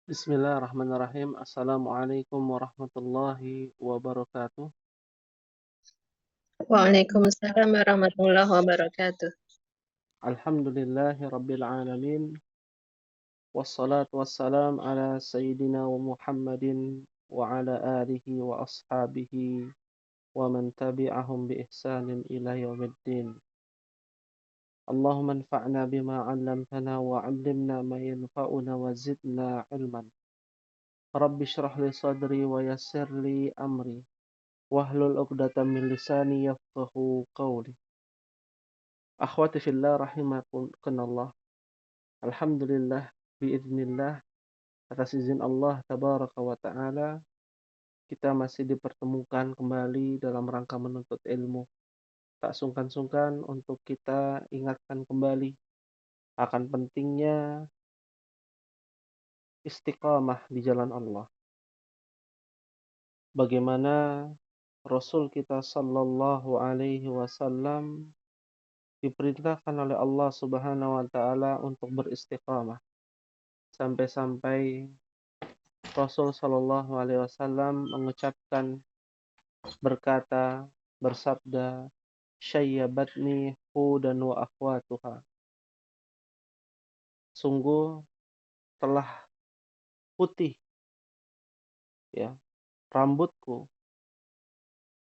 Bismillahirrahmanirrahim. Assalamualaikum warahmatullahi wabarakatuh. Waalaikumsalam warahmatullahi wabarakatuh. Alhamdulillahi rabbil alamin. Wassalatu wassalam ala sayyidina wa Muhammadin wa ala alihi wa ashabihi wa man tabi'ahum bi ihsanin ila yaumiddin. Allahumma anfa'na bima 'allamtana wa 'allimna ma yanfa'una wa zidna ilman. Rabbi shrah li sadri wa yassir li amri. Wahlul 'uqdatam min lisani yafqahu qawli. Akhwati fillah rahimakumullah. Alhamdulillah biiznillah atas izin Allah tabaraka wa taala kita masih dipertemukan kembali dalam rangka menuntut ilmu. Tak sungkan-sungkan untuk kita ingatkan kembali akan pentingnya istiqamah di jalan Allah. Bagaimana Rasul kita sallallahu alaihi wasallam diperintahkan oleh Allah Subhanahu wa taala untuk beristiqamah sampai-sampai Rasul Shallallahu Alaihi Wasallam mengucapkan berkata bersabda syayyabatni hudan wa akhwatuha, sungguh telah putih ya rambutku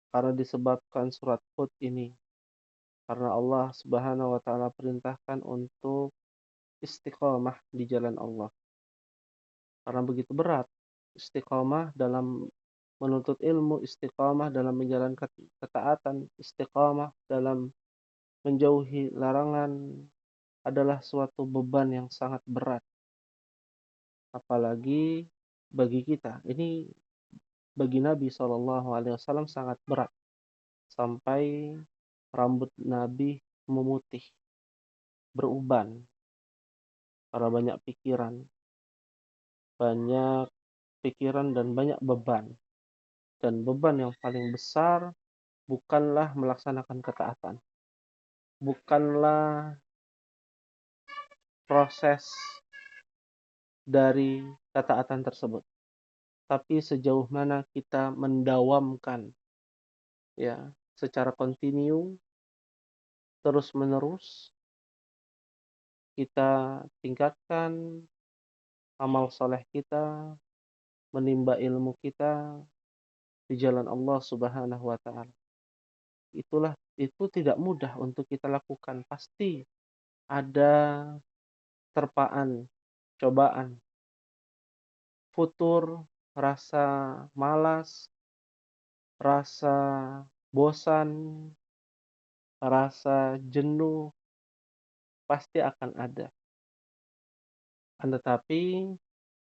karena disebabkan surat Hud ini, karena Allah Subhanahu wa taala perintahkan untuk istiqamah di jalan Allah, karena begitu berat istiqamah dalam menuntut ilmu, istiqamah dalam menjalankan ketaatan, istiqamah dalam menjauhi larangan adalah suatu beban yang sangat berat, apalagi bagi kita. Ini bagi Nabi Shallallahu Alaihi Wasallam sangat berat, sampai rambut Nabi memutih, beruban, karena banyak pikiran dan banyak beban. Dan beban yang paling besar bukanlah melaksanakan ketaatan, bukanlah proses dari ketaatan tersebut, tapi sejauh mana kita mendawamkan ya secara kontinu, terus menerus kita tingkatkan amal soleh kita, menimba ilmu kita di jalan Allah Subhanahu wa taala. Itu tidak mudah untuk kita lakukan. Pasti ada terpaan, cobaan, futur, rasa malas, rasa bosan, rasa jenuh, pasti akan ada. Tetapi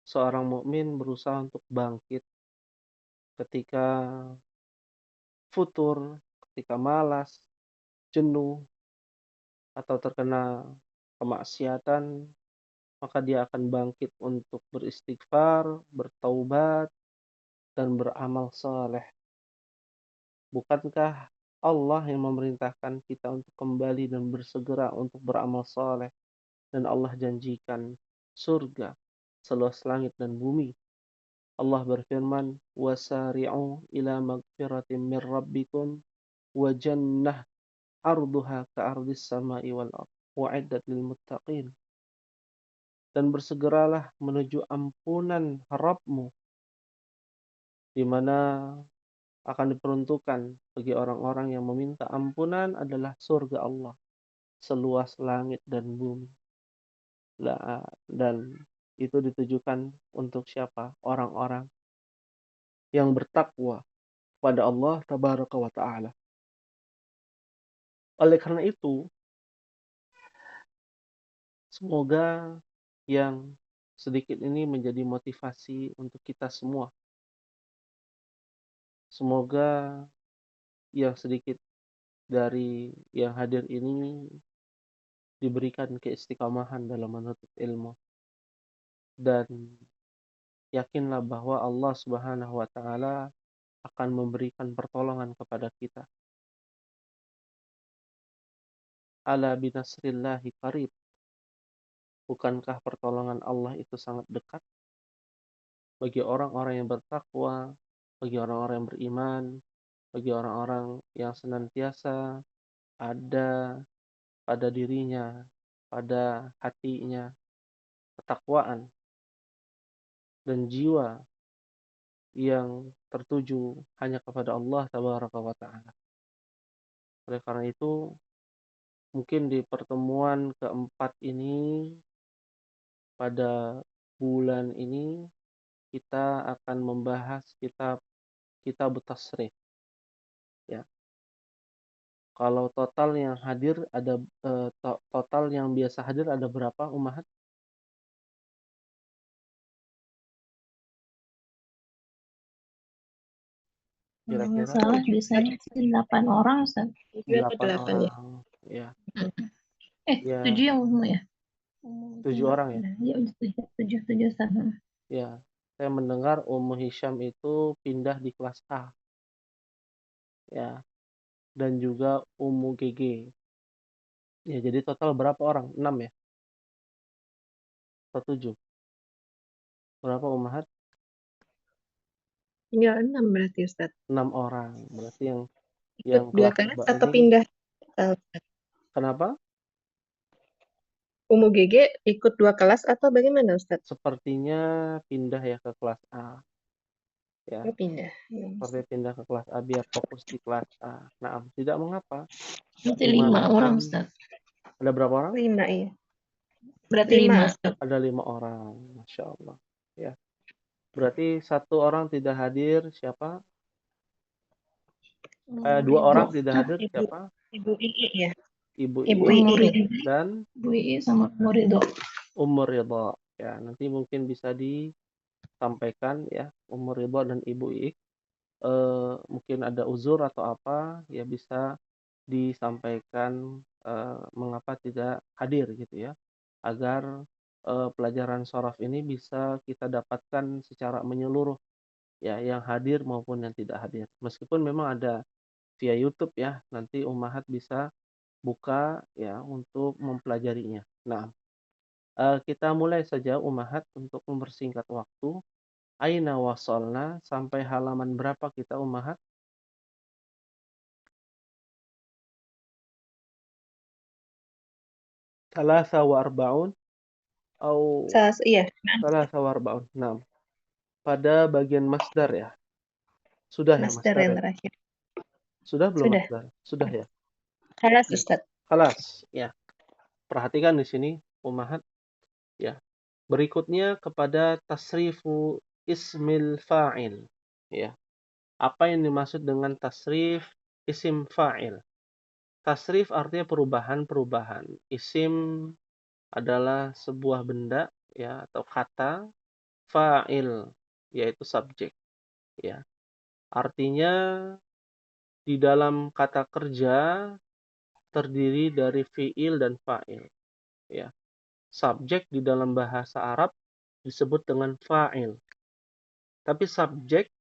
seorang mukmin berusaha untuk bangkit ketika futur, ketika malas, jenuh, atau terkena kemaksiatan, maka dia akan bangkit untuk beristighfar, bertaubat, dan beramal saleh. Bukankah Allah yang memerintahkan kita untuk kembali dan bersegera untuk beramal saleh, dan Allah janjikan surga seluas langit dan bumi. Allah berfirman, "Wasari'u ila magfiratin min rabbikum wa jannah arduha ka'ardis sama'i wal ardh wa'iddat lil muttaqin." Dan bersegeralah menuju ampunan Rabbmu, di mana akan diperuntukkan bagi orang-orang yang meminta ampunan adalah surga Allah seluas langit dan bumi. Dan itu ditujukan untuk siapa? Orang-orang yang bertakwa kepada Allah Tabaraka wa Ta'ala. Oleh karena itu, semoga yang sedikit ini menjadi motivasi untuk kita semua. Semoga yang sedikit dari yang hadir ini diberikan keistiqomahan dalam menuntut ilmu, dan yakinlah bahwa Allah Subhanahu wa taala akan memberikan pertolongan kepada kita. Ala binasrillahi qarib. Bukankah pertolongan Allah itu sangat dekat? bagi orang-orang yang bertakwa, bagi orang-orang yang beriman, bagi orang-orang yang senantiasa ada pada dirinya, pada hatinya, ketakwaan dan jiwa yang tertuju hanya kepada Allah Tabaraka wa Ta'ala. Oleh karena itu, mungkin di pertemuan keempat ini, pada bulan ini, kita akan membahas kitab tasrif. Ya. Kalau total yang hadir ada total yang biasa hadir ada berapa, Ummahat? Kalau nggak Kira-kira salah biasanya sih 8 orang, Ustaz. 7 atau 8 8 ya? orang. Ya. Ya. 7 Ya, yang umum ya? Umum itu 7 orang ya. Ya, 7 Ustaz. Ya. Saya mendengar Ummu Hisham itu pindah di kelas A. Ya. Dan juga Ummu GG. Ya, jadi total berapa orang? 6 ya? Atau 7? Berapa, Ummahat? Ya, 6 berarti Ustaz. 6 orang. Berarti Ikut yang 2 kelas kelas A atau ini pindah? kenapa? Umum GG ikut 2 kelas atau bagaimana Ustaz? Sepertinya pindah ya ke kelas A. Ya. Oh, pindah. Ya, Seperti pindah ke kelas A biar fokus di kelas A. Nah, tidak mengapa. Berarti 5 orang Dimanapun Ustaz. ada berapa orang? 5 iya. Berarti 5 Ustaz. Ada 5 orang, Masya Allah. Ya. Berarti 1 orang tidak hadir, siapa? 2 orang tidak hadir, siapa? Ibu Ii ya. Ibu Ibu Ii Ii dan Ibu Ii sama Murido. Ummu Ridha. Ya, nanti mungkin bisa disampaikan ya, Ummu Ridha dan Ibu Ii. Mungkin ada uzur atau apa, ya bisa disampaikan mengapa tidak hadir gitu ya. Agar pelajaran shoraf ini bisa kita dapatkan secara menyeluruh ya, yang hadir maupun yang tidak hadir. Meskipun memang ada via YouTube ya, nanti Ummahat bisa buka ya untuk mempelajarinya. Nah, kita mulai saja Ummahat untuk mempersingkat waktu. Aina wasolna, sampai halaman berapa kita Ummahat? Thalatha wa arba'un atau Iya. thalatha wa arba'un. Nah, pada bagian masdar ya. Sudah ya Master masdar yang ya? terakhir. Sudah belum Sudah. masdar? Sudah ya? Halas Ya. Ustaz. Khalas, ya. Perhatikan di sini Ummahat ya. Berikutnya kepada tasrifu ismil fa'il ya. Apa yang dimaksud dengan tasrif isim fa'il? Tasrif artinya perubahan-perubahan. Isim adalah sebuah benda ya atau kata, fa'il yaitu subjek ya. Artinya di dalam kata kerja terdiri dari fi'il dan fa'il ya. Subjek di dalam bahasa Arab disebut dengan fa'il. Tapi subjek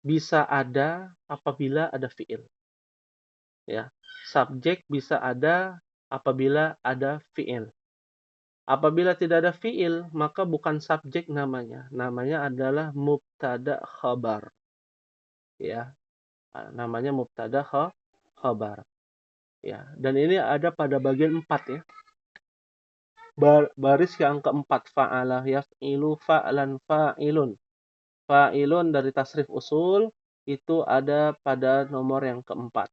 bisa ada apabila ada fi'il. Ya. Subjek bisa ada apabila ada fi'il. Apabila tidak ada fi'il, maka bukan subjek namanya. Namanya adalah mubtada khabar. Ya. Namanya mubtada khabar. Ya. Dan ini ada pada bagian 4 ya. Baris yang keempat, fa'ala yaf'ilu fa'lan fa'ilun. Fa'ilun dari tasrif usul itu ada pada nomor yang keempat,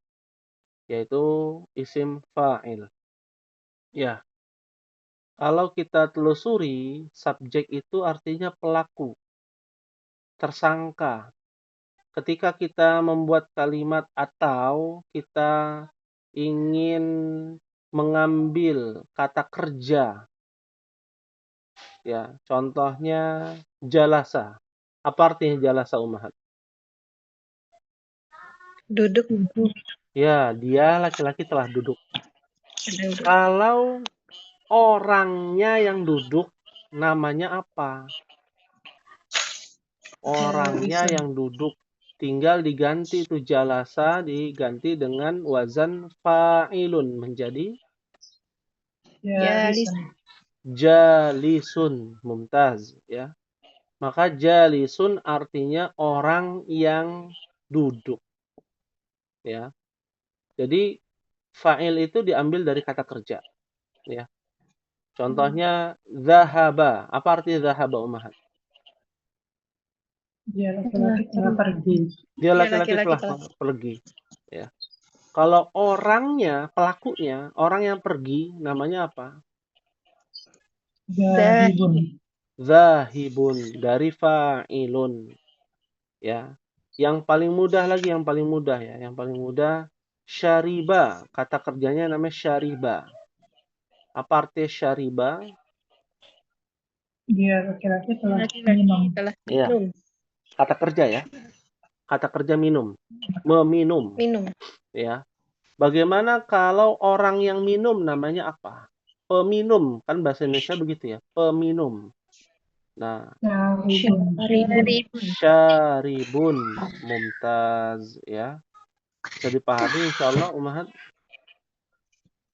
yaitu isim fa'il. Ya, kalau kita telusuri, subjek itu artinya pelaku, tersangka. Ketika kita membuat kalimat atau kita ingin mengambil kata kerja, ya, contohnya jalasa. Apa artinya jalasa, Ummahat? Duduk. Ya, dia laki-laki telah duduk. Kalau orangnya yang duduk, namanya apa? Orangnya yang duduk. Tinggal diganti itu jalasa, diganti dengan wazan fa'ilun. Menjadi Jalisun. jalisun. Mumtaz. Ya. Maka jalisun artinya orang yang duduk. Ya. Jadi fa'il itu diambil dari kata kerja. Ya. Contohnya zahaba. Apa arti zahaba, Ummahat? Dia laki-laki telah pergi. Dia laki-laki telah pergi. Ya. Kalau orangnya, pelakunya, orang yang pergi, namanya apa? Zahibun. Zahibun, dari fa'ilun. Ya. Yang paling mudah lagi, yang paling mudah ya. Yang paling mudah, syariba. Kata kerjanya namanya syariba. Apa arti syariba? Dia laki-laki telah minum. Iya. Kata kerja ya. Kata kerja minum. Meminum. Minum. Ya. Bagaimana kalau orang yang minum namanya apa? Peminum. Kan bahasa Indonesia begitu ya. Peminum. Nah, syaribun. Mumtaz ya. Bisa dipahami insyaallah, Ummahat?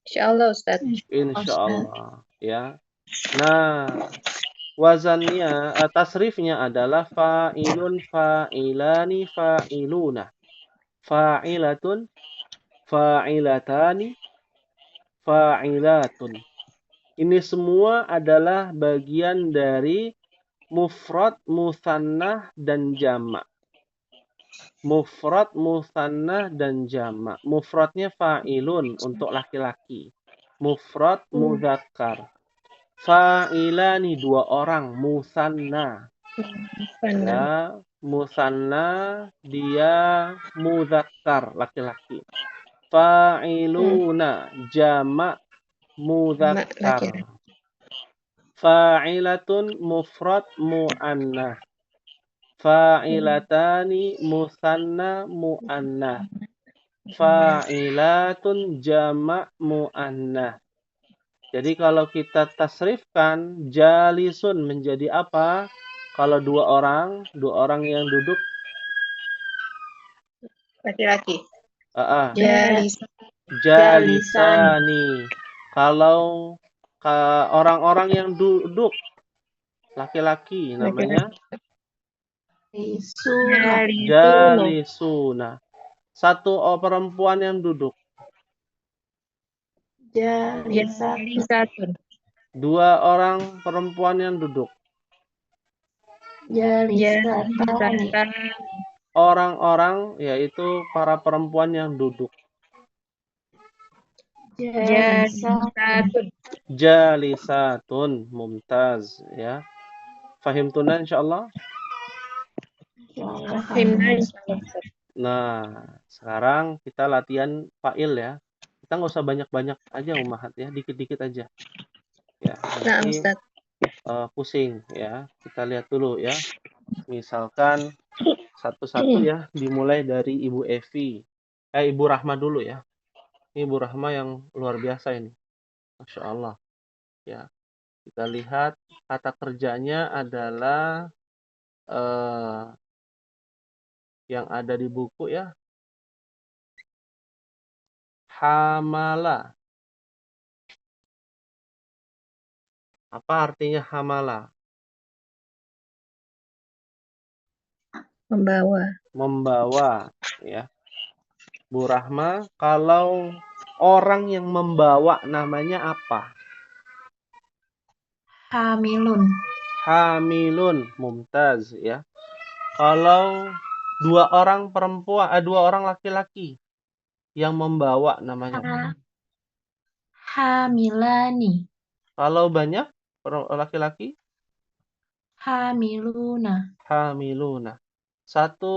Insyaallah, Ustaz. Insyaallah ya. Nah, wazannya, tasrifnya adalah fa'ilun, fa'ilani, fa'iluna. Fa'ilatun, fa'ilatani, fa'ilatun. Ini semua adalah bagian dari mufrad, mutsanna, dan jamak. Mufrad, mutsanna, dan jamak. Mufradnya fa'ilun untuk laki-laki. Mufrad muzakkar. Fa'ilani dua orang, musanna. Ya, musanna dia muzakkar laki-laki. Fa'iluna jamak muzakkar. Fa'ilatun mufrad mu'annath. Fa'ilatani musanna mu'annath. Fa'ilatun jamak mu'annath. Jadi kalau kita tasrifkan jalisun menjadi apa? Kalau dua orang yang duduk Laki-laki. Jalisani. Kalau orang-orang yang duduk laki-laki namanya jalisuna. Satu perempuan yang duduk. Jalisatun. Dua orang perempuan yang duduk. Jalisatan. Orang-orang yaitu para perempuan yang duduk. Jalisatun. Mumtaz ya. Fahimtuna insyaallah? Nah, sekarang kita latihan fa'il ya. Kita nggak usah banyak-banyak aja, Ummahat ya, dikit-dikit aja. Ya, nanti pusing ya. Kita lihat dulu ya. Misalkan satu-satu ya, dimulai dari Ibu Evi. Ibu Rahma dulu ya. Ini Ibu Rahma yang luar biasa ini. Masya Allah. Ya, kita lihat kata kerjanya adalah yang ada di buku ya. Hamala. Apa artinya hamala? Membawa ya. Bu Rahma, kalau orang yang membawa namanya apa? Hamilun. Mumtaz ya. Kalau dua orang perempuan, dua orang laki-laki yang membawa namanya apa? Hamilani. Kalau banyak laki-laki? Hamiluna. Satu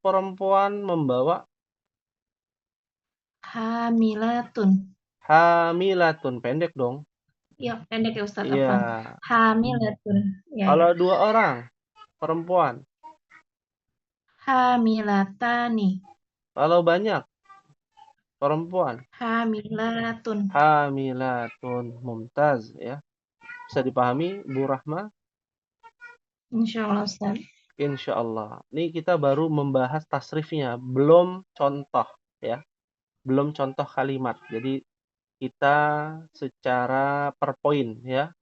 perempuan membawa? Hamilatun. Pendek dong. Iya, pendek ya Ustaz. Iya. Hamilatun. Ya. Kalau dua orang perempuan? Hamilatani. Kalau banyak perempuan? Hamilatun. Mumtaz ya. Bisa dipahami Bu Rahma? Insyaallah Ustaz. Insyaallah. Ini kita baru membahas tasrifnya, belum contoh ya. Belum contoh kalimat. Jadi kita secara per poin ya.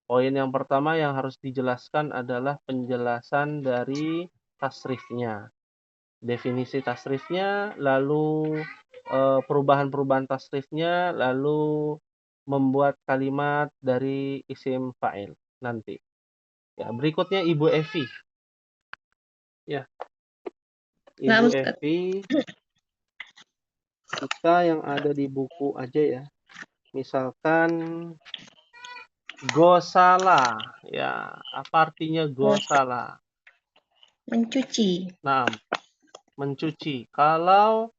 Poin yang pertama yang harus dijelaskan adalah penjelasan dari tasrifnya. Definisi tasrifnya, lalu perubahan-perubahan tasrifnya, lalu membuat kalimat dari isim fa'il nanti. Ya, berikutnya Ibu Evi. Ya. Ibu Evi, kita yang ada di buku aja ya. Misalkan gosala, ya. Apa artinya gosala? Mencuci. Nah, mencuci. Kalau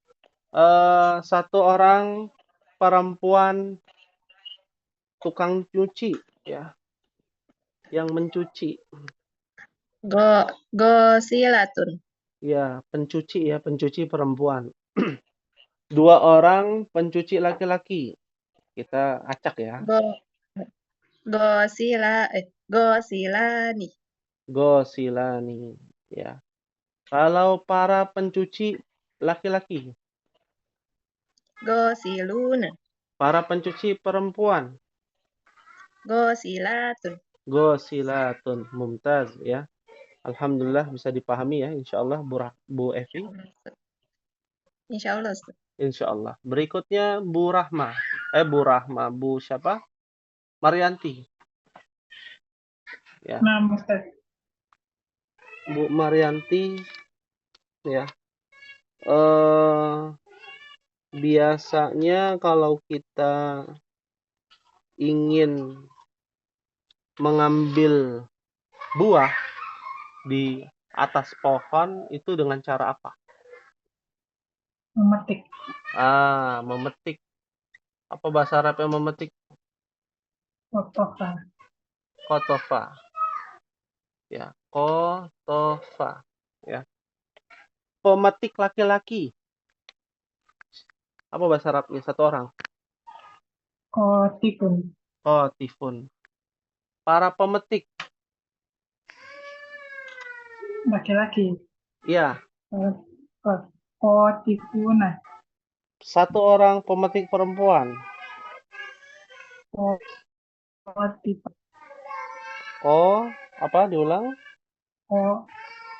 satu orang perempuan tukang cuci, ya, yang mencuci. Gosilatun. Ya, pencuci ya, pencuci perempuan. Dua orang pencuci laki-laki. Kita acak ya. Gosilani. Gosilani, ya. Kalau para pencuci laki-laki, Gosiluna. para pencuci perempuan, Gosilatun. gosilatun, mumtaz ya. Alhamdulillah bisa dipahami ya, insyaallah Bu Evi. Insyaallah. Insyaallah. Berikutnya Bu Rahma. Bu Rahma, Bu siapa? Marianti. Ya. Nah, Ustaz. Bu Marianti ya. Biasanya kalau kita ingin mengambil buah di atas pohon itu dengan cara apa? Memetik. Memetik. Apa bahasa Arabnya memetik? Kotofa. Kotofa. Ya, kotofa. Ya. Pemetik laki-laki. Apa bahasa Arabnya satu orang? Kotifun. Kotifun. Para pemetik. Laki-laki. Ya. Kotifuna. Satu orang pemetik perempuan. Kotifa. Apa diulang?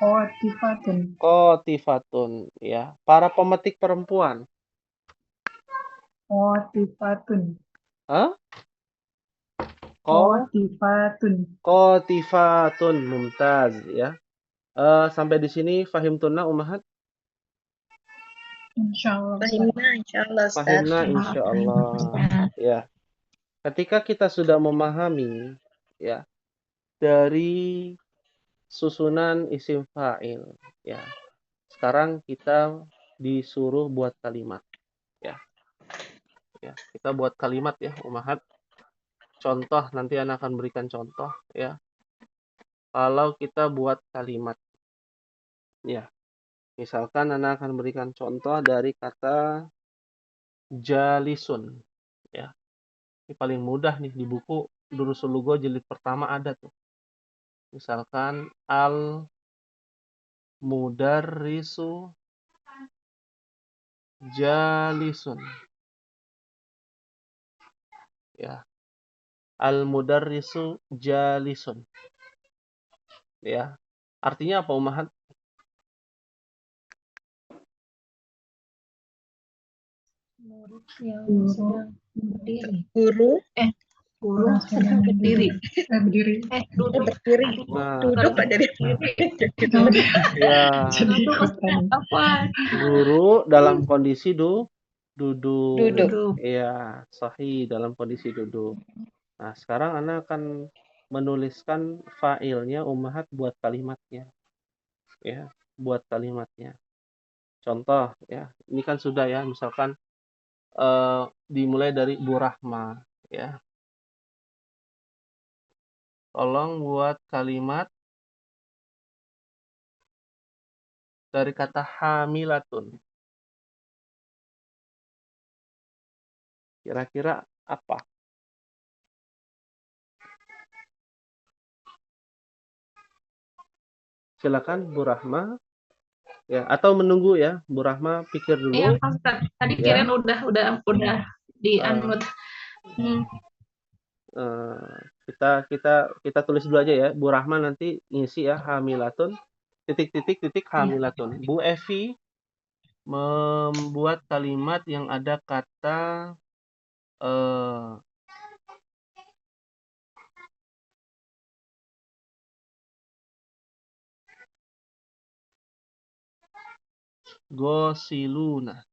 Kotifatun. Kotifatun, ya. Para pemetik perempuan. Kotifatun. Hah? Kotifatun. Kotifatun, mumtaz, ya. Sampai di sini fahim tunna ummahat? Insyaallah. Fahimna insyaallah. Ya. Ketika kita sudah memahami ya dari susunan isim fa'il ya. Sekarang kita disuruh buat kalimat ya. Ya, kita buat kalimat ya, ummahat. Contoh nanti Ana akan berikan contoh ya. Kalau kita buat kalimat ya. Misalkan Ana akan berikan contoh dari kata jalisun ya. Ini paling mudah nih di buku Durusul Lugha jilid pertama ada tuh. Misalkan al mudarrisu jalisun. Ya. Al mudarrisu jalisun. Ya. Artinya apa ummahat? Murid yang sedang berdiri. Guru sedang berdiri. Berdiri. Duduk berdiri. Nah, Duduk aja deh. ya. Jadi ikutan. Apa? Guru dalam kondisi duduk. Duduk. Iya, sahih dalam kondisi duduk. Nah, sekarang Ana akan menuliskan fa'ilnya ummahat buat kalimatnya. Ya, buat kalimatnya. Contoh ya, ini kan sudah ya, misalkan dimulai dari Bu Rahma ya. Tolong buat kalimat dari kata hamilatun. Kira-kira apa? Silakan Bu Rahma. Ya, atau menunggu ya, Bu Rahma pikir dulu. Iya, Ustaz. Tadi Ya. kirain udah di unmute. Kita tulis dulu aja ya. Bu Rahma nanti ngisi ya, hamilatun titik hamilatun. Bu Evi membuat kalimat yang ada kata gosiluna.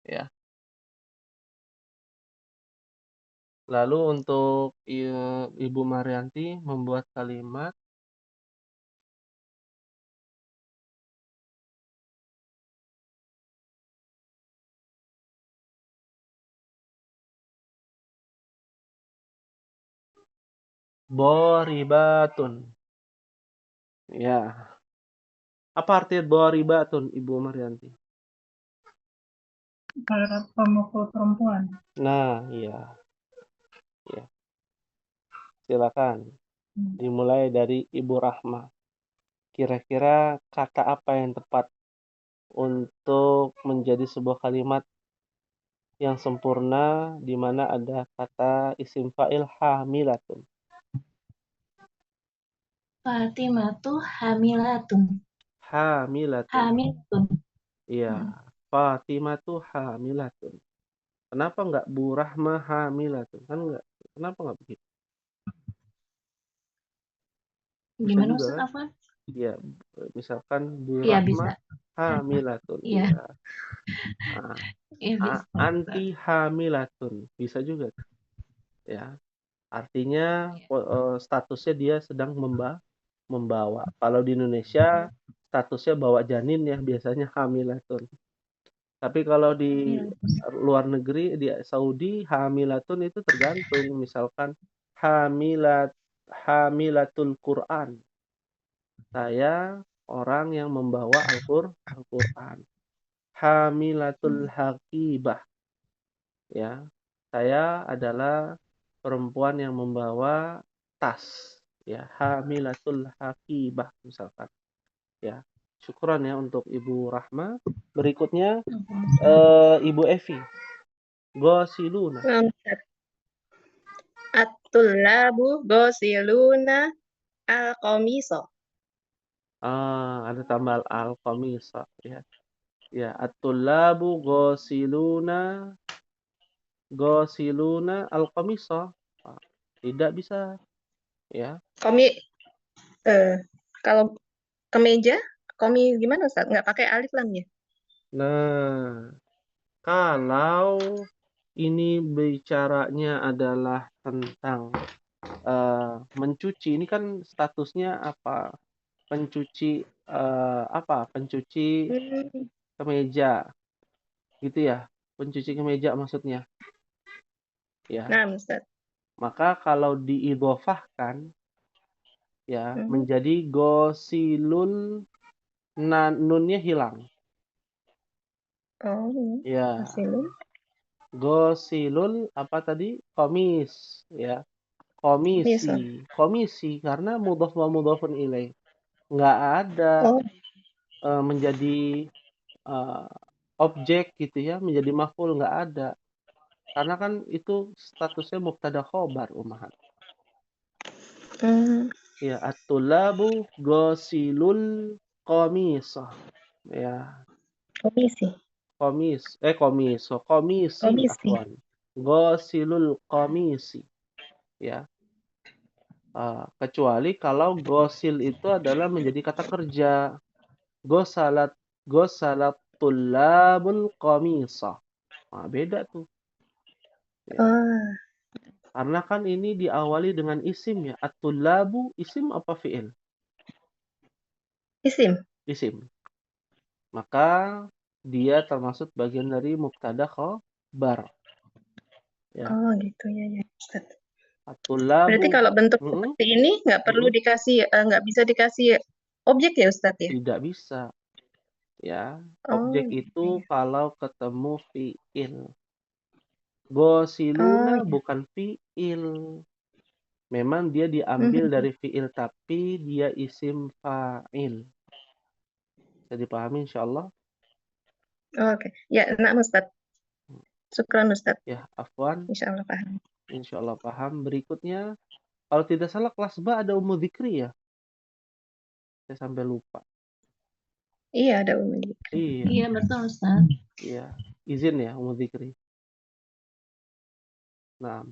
Ya. Lalu untuk Ibu Marianti membuat kalimat boribatun. Ya. Apa arti boribatun, Ibu Marianti? Para pemukul perempuan. Nah, iya. Ya. Silakan. Dimulai dari Ibu Rahma. Kira-kira kata apa yang tepat untuk menjadi sebuah kalimat yang sempurna di mana ada kata isim fa'il hamilatun. Fatimatu hamilatun. Hamilatun. Iya. Fatimatu hamilatun. Kenapa enggak Bu Rahma hamilatun? Kan enggak. Kenapa enggak begitu? Bisa Gimana juga Ustaz kan? Afwan? Ya, misalkan Bu Iya Rahma bisa. hamilatun. Iya. Ya. Nah, Iya bisa. anti hamilatun. Bisa juga. Ya. Artinya statusnya dia sedang membawa. Kalau di Indonesia statusnya bawa janin ya, biasanya hamilatun. Tapi kalau di luar negeri, di Saudi, hamilatun itu tergantung. Misalkan hamilatul Quran. Saya orang yang membawa Al-Quran. Hamilatul Haqibah. Ya, saya adalah perempuan yang membawa tas. Ya, hamilatul Haqibah misalkan. Ya, syukran ya untuk Ibu Rahma. Berikutnya Ibu Evi. Gosiluna. At-tullabu ghasiluna al-qamisa. Ada tambah al-qamisa ya. Ya, at-tullabu ghasiluna al-qamisa. Tidak bisa ya. Kalau kemeja, gimana Ustaz? Nggak pakai alif lam ya? Nah, kalau ini bicaranya adalah tentang mencuci, ini kan statusnya apa? Pencuci Pencuci kemeja, gitu ya? Pencuci kemeja maksudnya, ya. Nah, Ustaz. Maka kalau diidhofahkan, ya menjadi gosilun, nunnya hilang. Ya. Gosilul apa tadi? Komis, ya. Komisi karena mudhaf wa mudhafun ilaih. Nggak ada menjadi objek gitu ya, menjadi maf'ul, nggak ada. Karena kan itu statusnya mubtada khobar ummahat. Ya, at-tullabu ghasilul qamisah. Ya. Komisi afwan. Ghasilul qamisi. Ya. Kecuali kalau gosil itu adalah menjadi kata kerja. Gosalat tullabul qamisa. Nah, beda tuh. Ya. Karena kan ini diawali dengan isim ya. At-tullabu isim apa fi'il? Isim. Maka dia termasuk bagian dari mubtada khobar. Ya. Gitu ya Ustaz. At-tullabu. Berarti kalau bentuk seperti ini nggak perlu nggak bisa dikasih objek ya Ustaz ya? Tidak bisa. Ya, objek itu kalau ketemu fi'il. Gosiluna bukan fi'il. Memang dia diambil dari fi'il, tapi dia isim fa'il. Bisa dipahami insyaallah? Oke. Ya, enak Ustaz. Syukran Ustadz. Ya, afwan. Insya Allah paham. Insya Allah paham. Berikutnya, kalau tidak salah kelas ba ada Ummu Dzikri ya? Saya sampai lupa. Iya, ada Umi. Iya, Iya betul Ustaz. iya. Izin ya, Ummu Dzikri. Nah,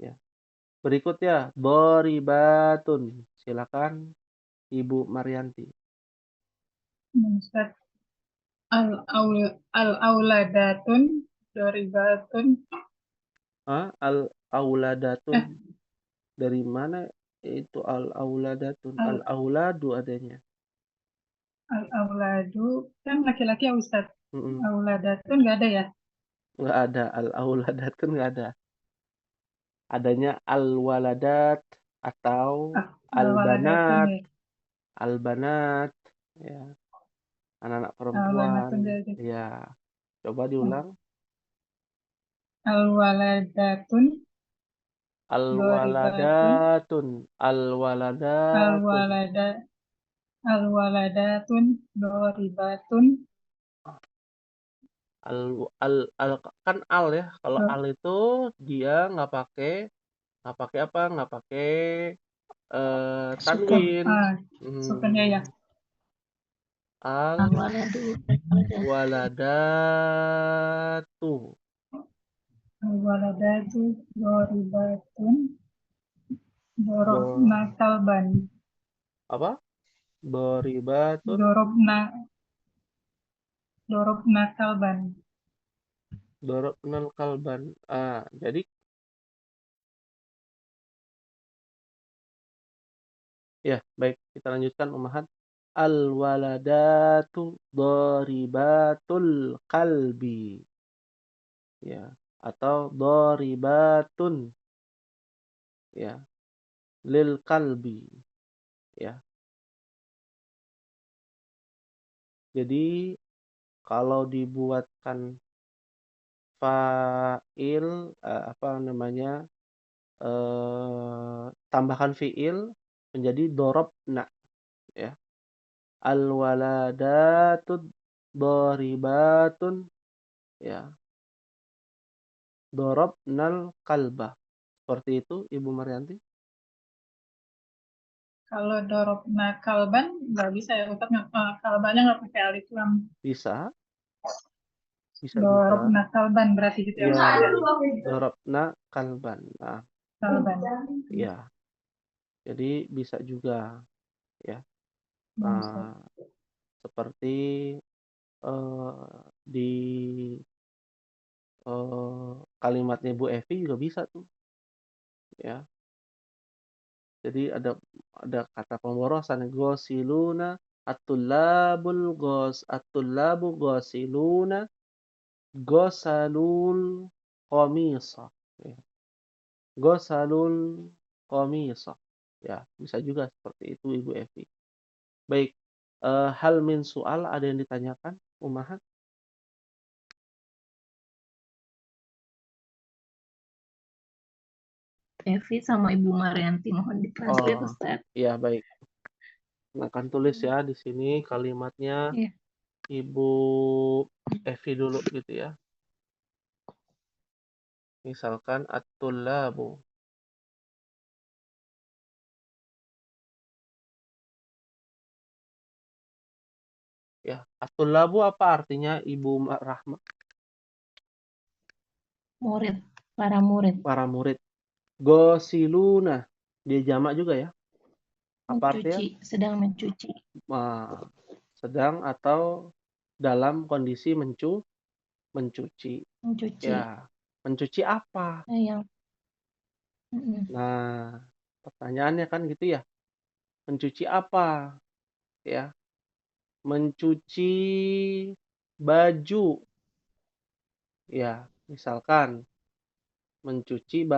ya. Berikutnya, doribatun. Silakan Ibu Marianti. Ustaz. Al-auladatun, doribatun. Al-auladatun. Dari mana itu al-auladatun? Al- Al-auladu adanya. Al-auladu, kan laki-laki ya Ustaz. Mm-mm. Auladatun nggak ada ya? Nggak ada. Al-auladatun nggak ada. Adanya al-waladat atau Al-waladatun al-banat. ya. Al-banat. Ya. Anak-anak Al-banatun perempuan. jadi. Ya. Coba diulang. Al-waladatun, Al-waladatun. Al-waladatun. Al-waladatun, doribatun. Kan al ya. Kalau al itu dia nggak pakai apa? Nggak pakai tanwin. Sukun ya. Al-waladatu. Al-waladatu, doribatun. Dorobna kalban. Apa? Doribatun. Dorobna kalban. Dorobnal kalban. Jadi ya, baik, kita lanjutkan Ummahat. Al-waladatu doribatul kalbi. Ya, atau doribatun. Ya, lil kalbi. Ya. Jadi kalau dibuatkan fa'il tambahkan fi'il menjadi dorobna ya. Al-waladatun doribatun ya. Dorobnal kalba. Seperti itu Ibu Marianti. Kalau dorobna kalban nggak bisa ya Ustaz, kalbannya nggak pakai alif lam. Bisa. Dorobna kalban berarti gitu ya. Ya, dorobna kalban. Nah, Kalban. ya. Jadi bisa juga ya. Seperti di kalimatnya Bu Evi juga bisa tuh. Ya. Jadi ada kata pemborosan gosiluna at-tullabu gosiluna gosalul qamisa. Ya. Gosalul qamisa. Ya, bisa juga seperti itu Ibu Evi. Baik, hal min soal ada yang ditanyakan Ummahat? Evi sama Ibu Marianti mohon ditranslate Ustaz. Iya, baik. Akan tulis ya di sini kalimatnya. Iya. Ibu Evi dulu gitu ya. Misalkan at-tullabu. Ya, at-tullabu apa artinya Ibu Rahma? Murid, para murid. Para murid. Gosiluna, dia jamak juga ya. Apa artinya? Sedang mencuci. Sedang atau dalam kondisi mencuci. Mencuci. Ya, mencuci apa? Nah, pertanyaannya kan gitu ya. Mencuci apa? Ya. Mencuci baju. Ya, misalkan mencuci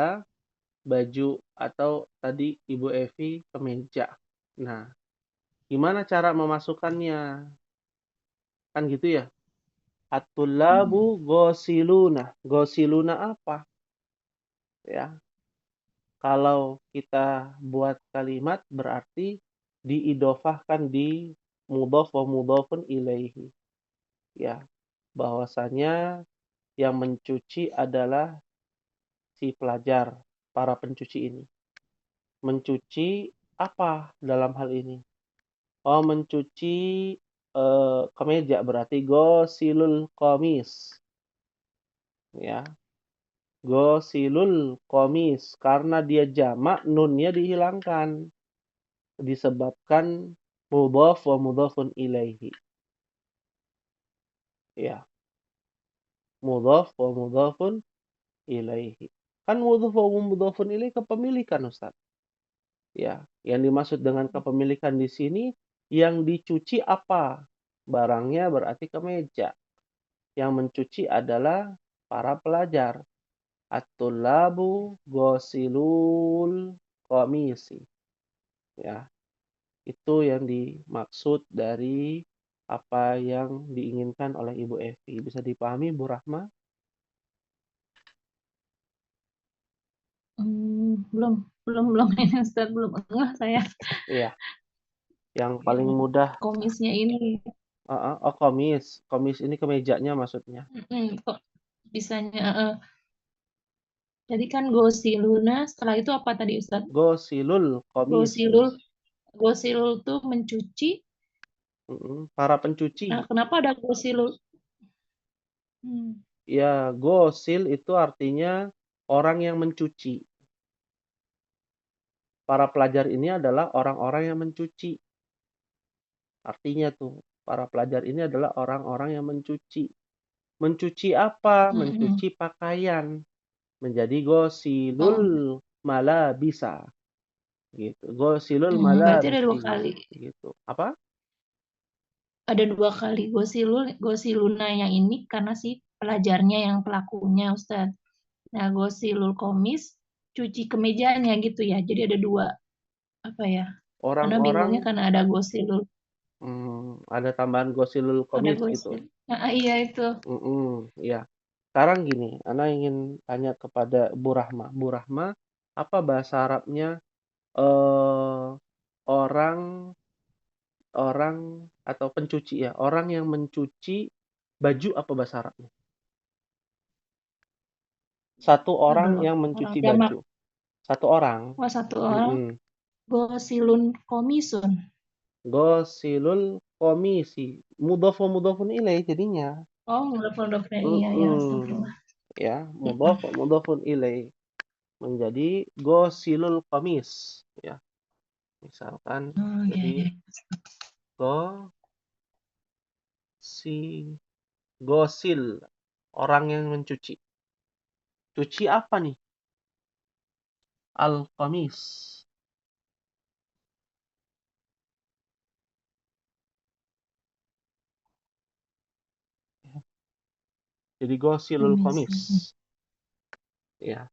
baju atau tadi Ibu Evi kemeja. Nah, gimana cara memasukkannya? Kan gitu ya. At-tullabu gosiluna. Gosiluna apa? Ya. Kalau kita buat kalimat berarti diidofahkan di mudhof wa mudhofun ilaihi. Ya. Bahwasanya Yang mencuci adalah si pelajar, para pencuci ini. Mencuci apa dalam hal ini? Oh, mencuci kemeja, berarti ghasilul qamis. Ya, ghasilul qamis. Karena dia jamak, nunnya dihilangkan. Disebabkan mudhaf wa mudhafun ilaihi. Ya, mudhaf wa mudhafun ilaihi. Kan mudhaf wa mudhafun ilaihi kepemilikan, Ustaz. Ya, yang dimaksud dengan kepemilikan di sini yang dicuci apa? Barangnya berarti kemeja. Yang mencuci adalah para pelajar. At-tullabu ghasilul qamisi. Ya, itu yang dimaksud dari apa yang diinginkan oleh Ibu Evi. Bisa dipahami, Bu Rahma? Belum ini Ustaz, belum enggak saya. Iya. Yang paling mudah. Komisnya ini. Oh, komis. Komis ini kemejanya maksudnya. Kok bisanya. Jadi kan gosiluna, setelah itu apa tadi Ustaz? Ghasilul qamisi. Gosilul tuh mencuci. Para pencuci. Nah, kenapa ada gosilul? Ya, ghasil itu artinya orang yang mencuci. Para pelajar ini adalah orang-orang yang mencuci. Artinya tuh, para pelajar ini adalah orang-orang yang mencuci. Mencuci apa? Mencuci pakaian. Menjadi ghasilul malabisa. Gitu. Ghasilul Berarti ada 2 malabisi. kali. Gitu. Apa? Ada 2 kali gosiluna yang ini karena si pelajarnya yang pelakunya Ustaz. Nah, gosilul komis cuci kemejanya gitu ya. Jadi ada 2 apa ya? Karena bingungnya karena ada gosilul. Ada tambahan ghasilul qamis gitu. Nah, iya itu. Ya. Sekarang gini, Ana ingin tanya kepada Bu Rahma. Bu Rahma, apa bahasa Arabnya orang atau pencuci ya? Orang yang mencuci baju, apa bahasa Arabnya? Satu orang yang mencuci baju. Satu orang. Wah, satu orang. Ghasilun komisun. Ghasilul qamisi. Mudhaf wa mudhafun ilaih jadinya. Oh, mudhaf-mudhafnya iya ya, astagfirullah. Ya, mudhaf wa mudhafun ilaih. Menjadi ghasilul qamis, ya. Misalkan jadi ghasil, orang yang mencuci. Cuci apa nih? Al-qamis. Jadi ghasilul qamis. Ya.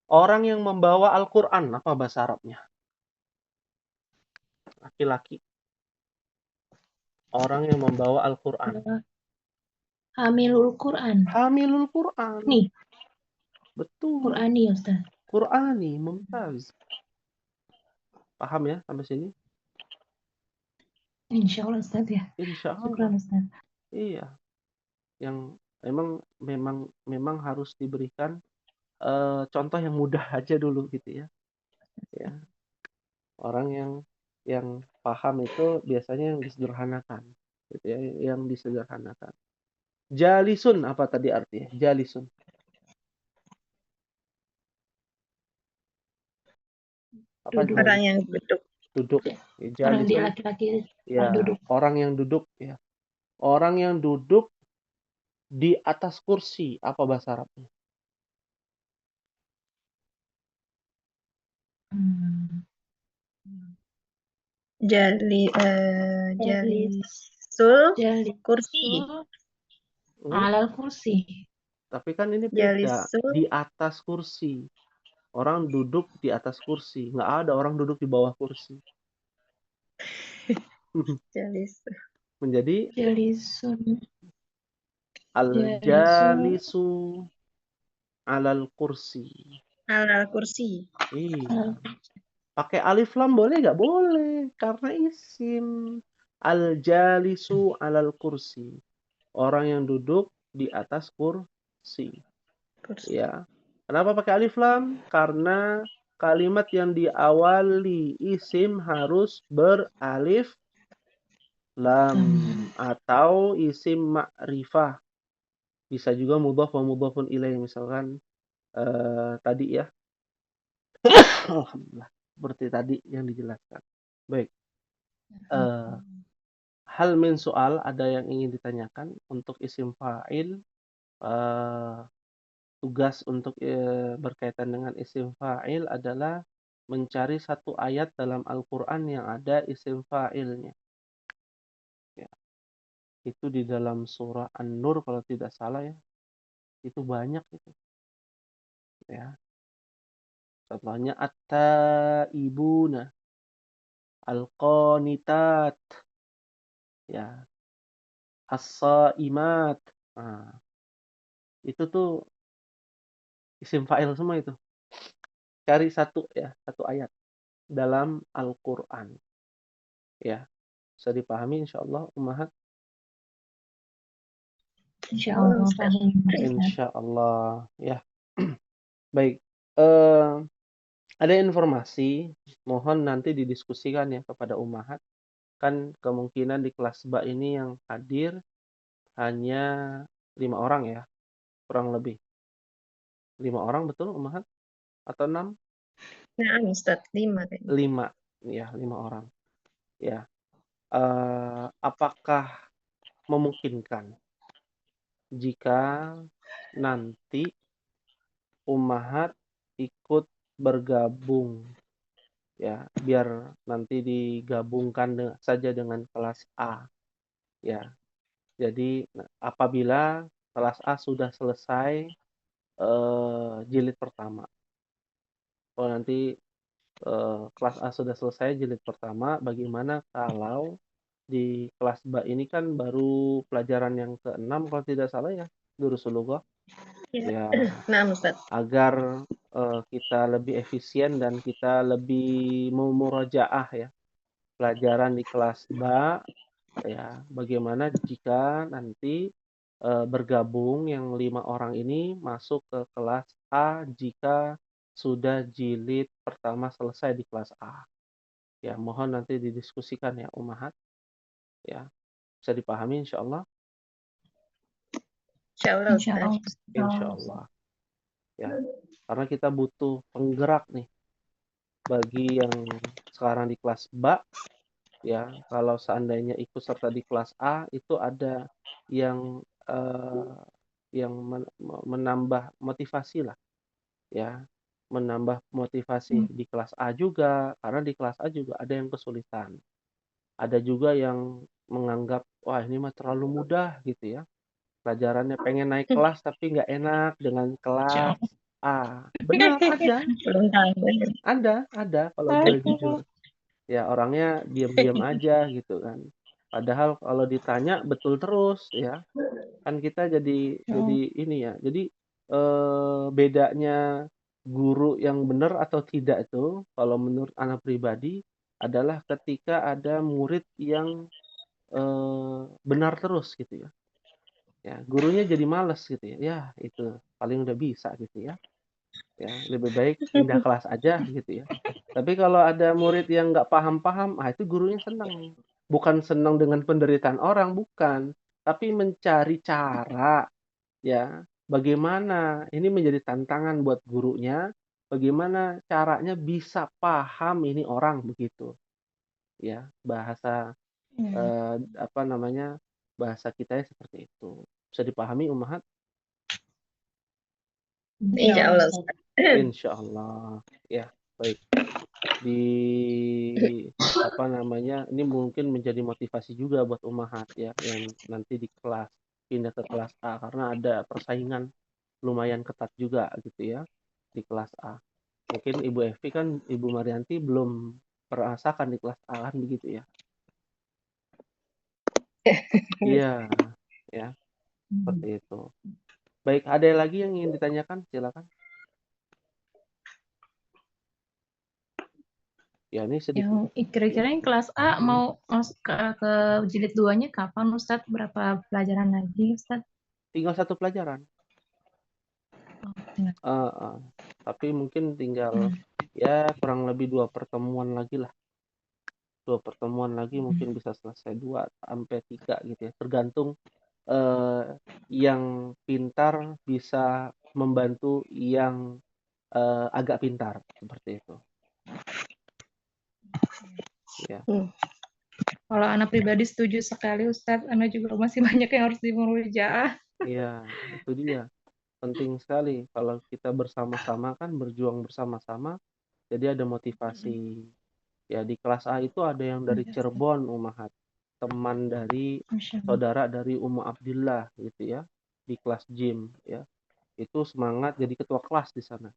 Orang yang membawa Al-Qur'an, apa bahasa Arabnya? Laki-laki. Orang yang membawa Al-Qur'an. Hamilul Qur'an. Hamilul Qur'an. Nih. Betul. Qur'ani ya, Ustaz. Qur'ani, mumtaz. Paham ya sampai sini? Insya Allah, Ustaz ya. Insya Allah. Syukran, Ustaz. Iya. Yang memang harus diberikan contoh yang mudah aja dulu gitu ya. Ya. Orang yang paham itu biasanya yang disederhanakan, gitu ya, yang disederhanakan. Jalisun apa tadi artinya? Jalisun. Apa duduk. Orang yang duduk. Duduk. Ya, orang dia laki-laki ya, duduk. Orang yang duduk ya. Orang yang duduk di atas kursi, apa bahasa Arabnya? Jalisul kursi. Alal kursi. Tapi kan ini beda. Di atas kursi. Orang duduk di atas kursi. Nggak ada orang duduk di bawah kursi. Jalisu. Menjadi Jalisun. Al-jalisu alal kursi. Alal kursi. Iya. Pakai alif lam boleh nggak? Boleh. Karena isim. Al-jalisu alal kursi. Orang yang duduk di atas kursi. kursi. Ya. Kenapa pakai alif lam? Karena kalimat yang diawali isim harus beralif lam atau isim ma'rifah. Bisa juga mudhaf wa mudhafun ilaih, misalkan tadi ya. Alhamdulillah. Seperti tadi yang dijelaskan. Baik. Hal min soal, ada yang ingin ditanyakan untuk isim fa'il. Tugas untuk berkaitan dengan isim fa'il adalah mencari satu ayat dalam Al-Quran yang ada isim fa'ilnya. Ya. Itu di dalam surah An-Nur kalau tidak salah ya. Itu banyak itu. Ya. Contohnya at-taibuna, al-qanitat, ya, as-saimat. Nah, itu tuh isim fa'il semua itu. Cari satu ayat dalam Al-Qur'an. Ya. Bisa dipahami insyaallah Ummahat? Insyaallah paham. Insyaallah ya. Baik. Ada informasi, mohon nanti didiskusikan ya kepada Ummahat. Kan kemungkinan di kelas ba ini yang hadir hanya 5 orang ya, kurang lebih. 5 orang betul Ummahat? Atau 6? Nah, Ustaz, 5 kayaknya. 5. Ya, 5 orang. Ya. Apakah memungkinkan jika nanti Ummahat ikut bergabung ya, biar nanti digabungkan saja dengan kelas A ya. Jadi apabila kelas A sudah selesai jilid pertama, kalau nanti kelas A sudah selesai jilid pertama, bagaimana kalau di kelas B ini kan baru pelajaran yang ke-6 kalau tidak salah ya, Durusul Lughah. Ya, Nah, Ustaz. agar kita lebih efisien dan kita lebih memurajaah ya pelajaran di kelas ba ya, bagaimana jika nanti bergabung yang 5 orang ini masuk ke kelas A jika sudah jilid pertama selesai di kelas A. Ya, mohon nanti didiskusikan ya Ummahat. Ya, bisa dipahami insyaallah. Insyaallah, Ustaz. Insyaallah. Ya, karena kita butuh penggerak nih bagi yang sekarang di kelas ba ya. Kalau seandainya ikut serta di kelas A itu ada yang menambah motivasi lah ya, menambah motivasi di kelas A juga, karena di kelas A juga ada yang kesulitan, ada juga yang menganggap wah ini mah terlalu mudah gitu ya pelajarannya, pengen naik kelas tapi nggak enak dengan kelas A. Benar, ada kalau boleh jujur ya, orangnya diam-diam aja gitu kan, padahal kalau ditanya betul terus ya kan. Kita jadi ini ya, jadi bedanya guru yang benar atau tidak itu kalau menurut anak pribadi adalah ketika ada murid yang benar terus gitu ya. Ya, gurunya jadi males gitu ya. Ya, itu paling udah bisa gitu ya. Ya, lebih baik pindah kelas aja gitu ya. Tapi kalau ada murid yang nggak paham-paham, itu gurunya senang. Bukan senang dengan penderitaan orang, bukan. Tapi mencari cara ya, bagaimana ini menjadi tantangan buat gurunya, bagaimana caranya bisa paham ini orang begitu. Ya, bahasa bahasa kita seperti itu. Bisa dipahami Ummahat? Insyaallah. Insyaallah. Ya, baik. Ini mungkin menjadi motivasi juga buat Ummahat ya yang nanti di kelas pindah ke kelas A, karena ada persaingan lumayan ketat juga gitu ya di kelas A. Mungkin Ibu Evi kan, Ibu Marianti belum merasakan di kelas A kan begitu ya. Iya, ya. Seperti itu. Baik, ada lagi yang ingin ditanyakan? Silakan. Ya, ini sedikit. Kira-kira yang kelas A mau masuk ke jilid 2-nya kapan Ustadz? Berapa pelajaran lagi Ustadz? Tinggal 1 pelajaran. Tapi mungkin tinggal ya kurang lebih 2 pertemuan lagi lah. 2 pertemuan lagi mungkin bisa selesai 2 sampai 3 gitu ya. Tergantung yang pintar bisa membantu yang agak pintar, seperti itu. Ya. Kalau anak pribadi setuju sekali Ustadz, anak juga masih banyak yang harus dimurojaah. Iya, itu dia. Penting sekali kalau kita bersama-sama kan berjuang bersama-sama, jadi ada motivasi. Ya di kelas A itu ada yang dari Cirebon, Umahat. Teman dari Masya Allah. saudara dari Ummu Abdillah gitu ya, di kelas gym ya. Itu semangat jadi ketua kelas di sana.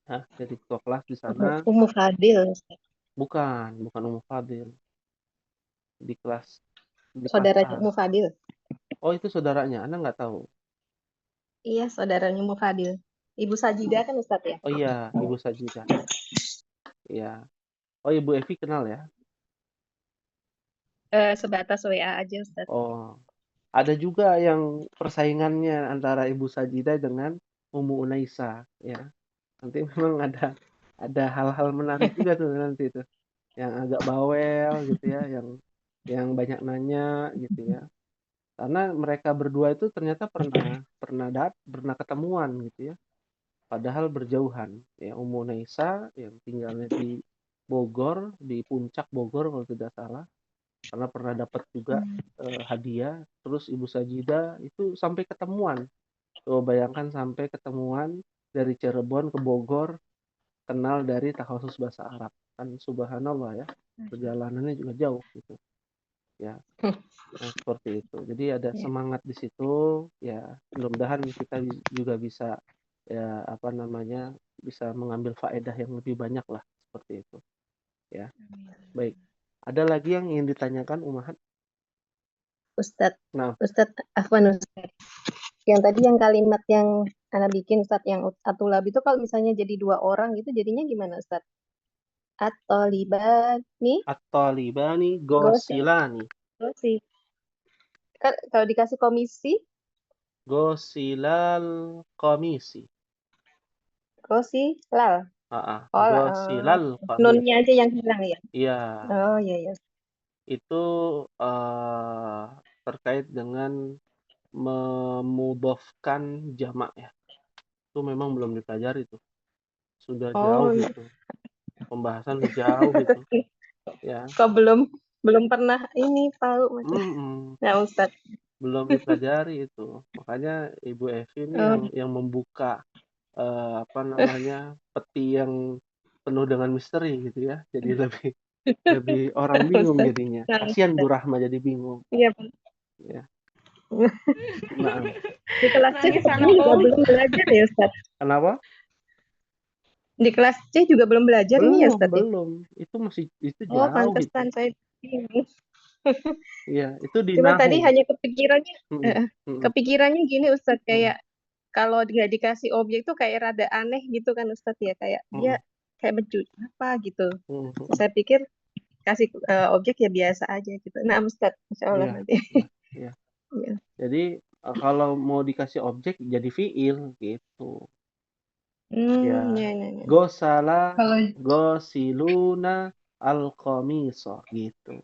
Nah, jadi ketua kelas di sana Ummu Fadil, Ustaz. bukan Ummu Fadil. Di kelas Saudaranya A. Ummu Fadil. Oh, itu saudaranya. Anda nggak tahu? Iya, saudaranya Ummu Fadil. Ibu Sajidah kan Ustaz ya? Oh iya, Ibu Sajidah. Iya. Oh, Ibu Evi kenal ya? Sebatas WA aja Ustaz. Oh. Ada juga yang persaingannya antara Ibu Sajidah dengan Ummu Unaisa ya. Nanti memang ada hal-hal menarik juga tuh nanti tuh. Yang agak bawel gitu ya, yang banyak nanya gitu ya. Karena mereka berdua itu ternyata pernah ketemuan gitu ya. Padahal berjauhan ya. Ummu Unaisa yang tinggalnya di Bogor, di puncak Bogor kalau tidak salah. Karena pernah dapat juga hadiah. Terus Ibu Sajidah itu sampai ketemuan. Coba bayangkan sampai ketemuan dari Cirebon ke Bogor, kenal dari takhasus bahasa Arab. Kan subhanallah ya, perjalanannya juga jauh gitu. Ya. Nah, seperti itu. Jadi ada semangat di situ ya. Mudah-mudahan kita juga bisa ya bisa mengambil faedah yang lebih banyak lah seperti itu. Ya. Baik. Ada lagi yang ingin ditanyakan Umahat? Ustadz, Nah, Ustadz Afwan Ustadz. Yang tadi yang kalimat yang Ana bikin Ustadz yang atulab itu kalau misalnya jadi 2 orang gitu jadinya gimana Ustadz? At-talibani at-talibani gosilani. gosi. Kan kalau dikasih komisi Gosilal komisi. gosi lal. Gosilal komisi. Nunnya aja yang hilang ya. Iya. Oh iya. Itu terkait dengan memudhofkan jamak ya. Itu memang belum dipelajari tuh. Sudah jauh gitu. Pembahasan udah jauh gitu. Ya. Kok belum pernah ini tahu Mas. Nah, Ustadz. Belum dipelajari itu. Makanya Ibu Evi ini yang membuka peti yang penuh dengan misteri gitu ya. Jadi lebih orang bingung jadinya. Kasihan Bu Rahma jadi bingung. Iya, Ya. Nah, di kelas C juga belum belajar ya Ustaz. Kenapa? Di kelas C juga belum belajar ini ya Ustaz. Belum. Itu jauh. Oh, pantesan saya bingung. Iya, itu di Cuma Nahu. tadi hanya kepikirannya gini Ustaz, kayak kalau nggak dikasih objek tuh kayak rada aneh gitu kan Ustaz ya, kayak dia kayak mencuri apa gitu. Saya pikir kasih objek ya biasa aja gitu. Nah Ustaz, insya Allah nanti. Iya. Jadi kalau mau dikasih objek jadi fiil gitu. Ya. Gosala, gosiluna, al-qamiso gitu.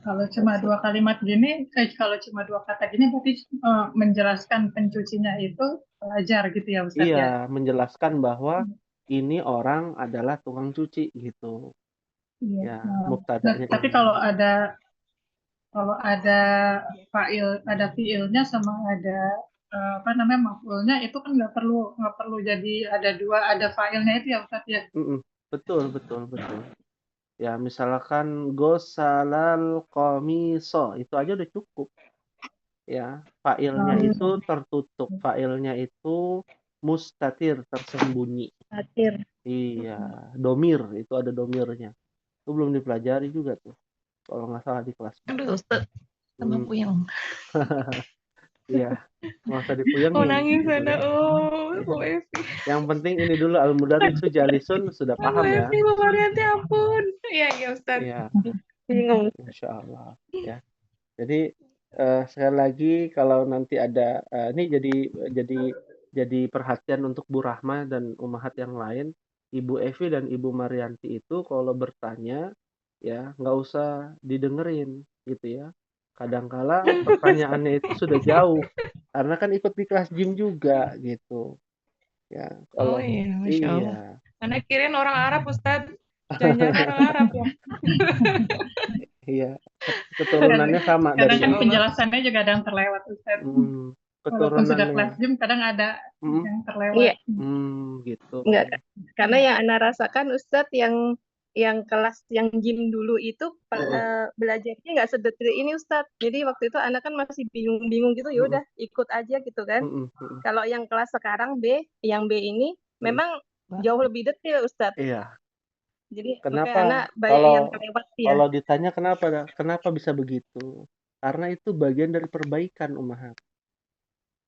Kalau cuma 2 kalimat gini, kalau cuma 2 kata gini berarti menjelaskan pencucinya itu pelajar gitu ya Ustaz ya? Iya, menjelaskan bahwa ini orang adalah tukang cuci gitu. Iya. Ya, muktadanya tapi ini. kalau ada fiilnya sama ada maf'ulnya itu kan nggak perlu jadi ada failnya itu ya Ustaz ya? Betul. Ya, misalkan gosalal qamiso, itu aja udah cukup. Ya, failnya itu tertutup, failnya itu mustatir, tersembunyi. Iya, domir, itu ada domirnya. Itu belum dipelajari juga tuh. Kalau nggak salah di kelas. Aduh, Ustaz, tambah puyeng. Iya, nggak usah dipuyengin. Mau nangis ada, Bu Evi. Yang penting ini dulu al-mudarrisu jalisun sudah paham ya. Bu Evi, Bu Marianti, ampun. Iya, Ustaz. Iya. Insya Allah. Ya. Jadi sekali lagi kalau nanti ada ini jadi jadi perhatian untuk Bu Rahma dan ummahat yang lain, Ibu Evi dan Ibu Marianti itu kalau bertanya, ya nggak usah didengerin gitu ya. Kadangkala pertanyaannya itu sudah jauh, karena kan ikut di kelas gym juga gitu. Ya, Oh kalau iya, Masya Allah. iya. Anak kirain orang Arab, Ustadz. Jangan-jangan orang Arab ya. Iya, keturunannya sama Kadang dari kan Allah. penjelasannya juga ada yang terlewat, Ustaz. Walaupun sudah kelas keturunannya. gym, kadang ada yang terlewat. Iya, Gitu. enggak. Karena yang Ana rasakan Ustadz yang kelas yang gym dulu itu belajarnya nggak sedetil ini Ustadz. Jadi waktu itu anak kan masih bingung-bingung gitu, ya udah ikut aja gitu kan. Kalau yang kelas sekarang yang B ini memang jauh lebih detail Ustadz. Iya. Jadi makanya Kenapa anak banyak yang kelewat ya. kalau ditanya kenapa bisa begitu? Karena itu bagian dari perbaikan ummahat.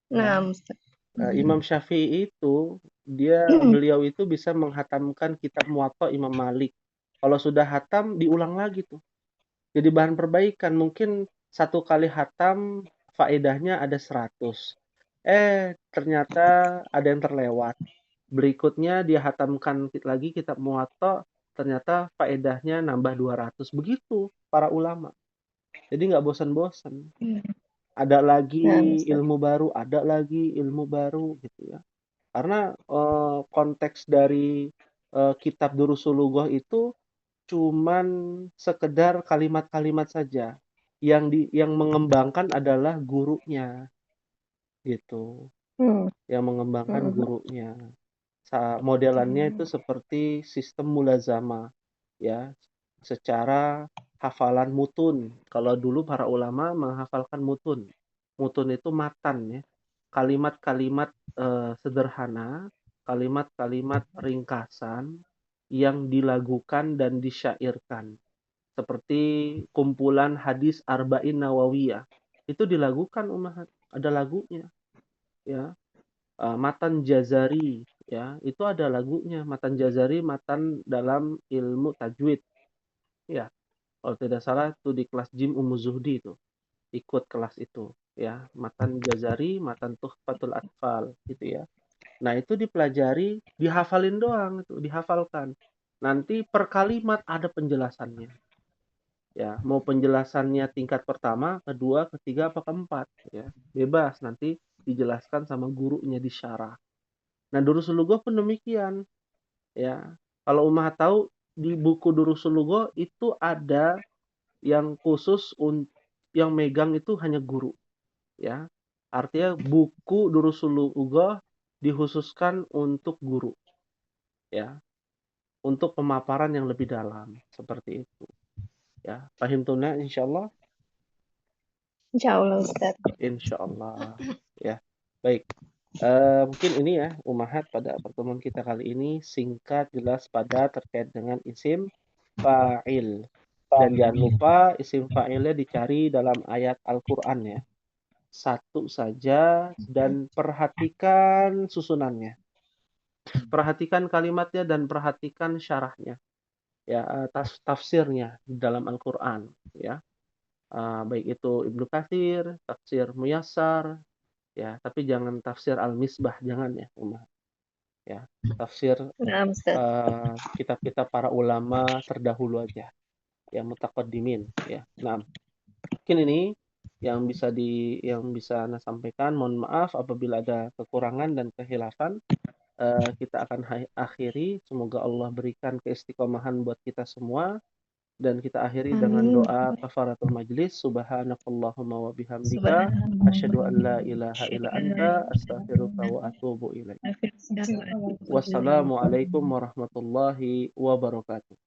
Ya. Nah, Ustadz. Imam Syafi'i itu beliau itu bisa menghatamkan kitab Muwatta Imam Malik. Kalau sudah hatam diulang lagi tuh. Jadi bahan perbaikan, mungkin satu kali hatam faedahnya ada 100. Ternyata ada yang terlewat. Berikutnya dia hatamkan lagi kitab Muwatta, ternyata faedahnya nambah 200. Begitu para ulama. Jadi nggak bosan-bosan. Ada lagi ilmu baru, ada lagi ilmu baru gitu ya. Karena konteks dari kitab Durusul Lughah itu cuman sekedar kalimat-kalimat saja. Yang mengembangkan adalah gurunya gitu. Yang mengembangkan gurunya. Modelannya itu seperti sistem mulazamah ya, secara hafalan mutun. Kalau dulu para ulama menghafalkan mutun. Mutun itu matan ya. Kalimat-kalimat sederhana, kalimat-kalimat ringkasan yang dilagukan dan disyairkan. Seperti kumpulan hadis Arba'in Nawawiyah. Itu dilagukan ummahat, ada lagunya. Ya. Matan Jazari ya, itu ada lagunya. Matan Jazari matan dalam ilmu tajwid. Ya. Kalau tidak salah itu di kelas Jim Ummu Zuhdi itu. Ikut kelas itu ya, Matan Jazari, Matan Tuhfatul Atfal gitu ya. Nah, itu dipelajari, dihafalin doang itu, dihafalkan. Nanti per kalimat ada penjelasannya. Ya, mau penjelasannya tingkat pertama, kedua, ketiga, apa keempat ya. Bebas nanti dijelaskan sama gurunya di syarah. Nah, Durusul Lughah pun demikian. Ya. Kalau ummahat tahu di buku Durusul Lughah itu ada yang khusus yang megang itu hanya guru. Ya. Artinya buku Durusul Lughah dikhususkan untuk guru. Ya. Untuk pemaparan yang lebih dalam seperti itu. Ya, paham tuna insyaallah? Insyaallah Ustaz. Insyaallah. Ya. Baik. Mungkin ini ya ummahat pada pertemuan kita kali ini singkat, jelas, padat terkait dengan isim fa'il. Dan jangan lupa isim fa'ilnya dicari dalam ayat Al-Qur'an ya. Satu saja dan perhatikan susunannya. Perhatikan kalimatnya dan perhatikan syarahnya. Ya, tafsirnya di dalam Al-Qur'an ya. Baik itu Ibnu Katsir, tafsir Muyassar, ya, tapi jangan tafsir Al-Misbah, jangan ya, ummahat. Ya, tafsir kitab-kitab para ulama terdahulu aja, yang mutaqaddimin ya. Nah, mungkin ini yang bisa Ana sampaikan. Mohon maaf apabila ada kekurangan dan kehilafan. Kita akan akhiri. Semoga Allah berikan keistiqomahan buat kita semua. Dan kita akhiri dengan doa kafaratul majlis. Subhanakallahumma wa bihamdika asyhadu an la ilaha illa anta astaghfiruka wa atubu ilaik. Wassalamualaikum warahmatullahi wabarakatuh.